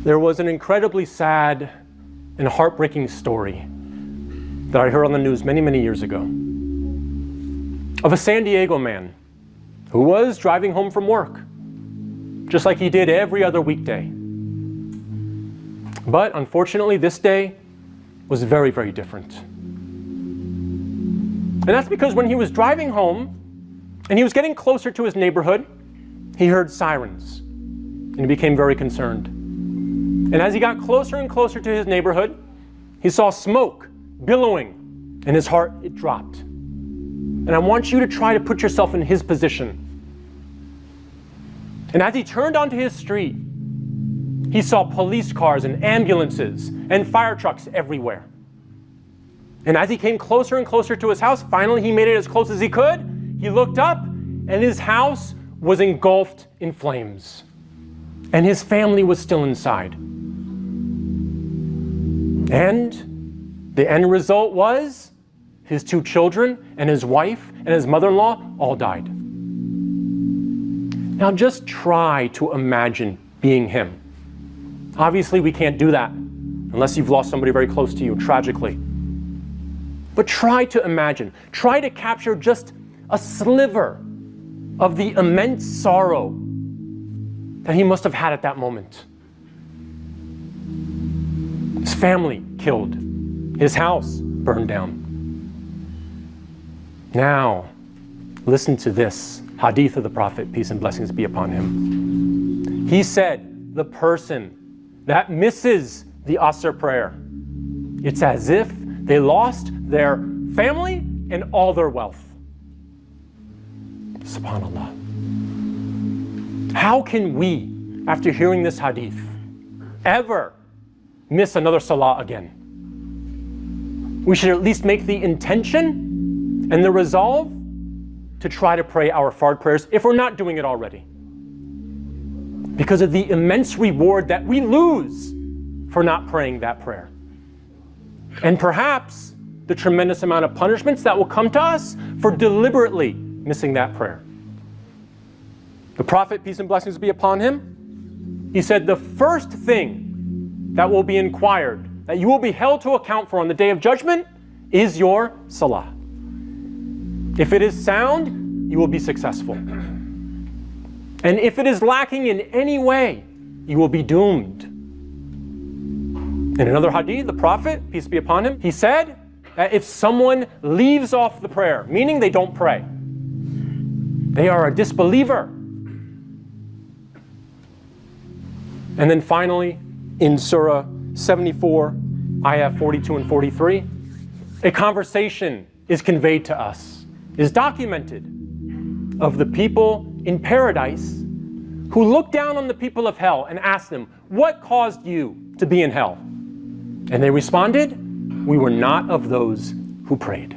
There was an incredibly sad and heartbreaking story that I heard on the news many, many years ago of a San Diego man who was driving home from work, just like he did every other weekday. But unfortunately, this day was very, very different. And that's because when he was driving home and he was getting closer to his neighborhood, he heard sirens and he became very concerned. And as he got closer and closer to his neighborhood, he saw smoke billowing and his heart, it dropped. And I want you to try to put yourself in his position. And as he turned onto his street, he saw police cars and ambulances and fire trucks everywhere. And as he came closer and closer to his house, finally he made it as close as he could. He looked up and his house was engulfed in flames. And his family was still inside. And the end result was his 2 children and his wife and his mother-in-law all died. Now just try to imagine being him. Obviously we can't do that unless you've lost somebody very close to you, tragically. But try to imagine, try to capture just a sliver of the immense sorrow that he must have had at that moment. His family killed, his house burned down. Now, listen to this hadith of the Prophet, peace and blessings be upon him. He said, the person that misses the Asr prayer, it's as if they lost their family and all their wealth. SubhanAllah. How can we, after hearing this hadith, ever miss another salah again? We should at least make the intention and the resolve to try to pray our fard prayers if we're not doing it already, because of the immense reward that we lose for not praying that prayer, and perhaps the tremendous amount of punishments that will come to us for deliberately missing that prayer. The Prophet, peace and blessings be upon him, he said the first thing that will be inquired, that you will be held to account for on the Day of Judgment, is your salah. If it is sound, you will be successful. And if it is lacking in any way, you will be doomed. In another hadith, the Prophet, peace be upon him, he said that if someone leaves off the prayer, meaning they don't pray, they are a disbeliever. And then finally, in Surah 74, ayah 42 and 43, a conversation is conveyed to us, is documented, of the people in paradise who looked down on the people of hell and asked them, what caused you to be in hell? And they responded, we were not of those who prayed.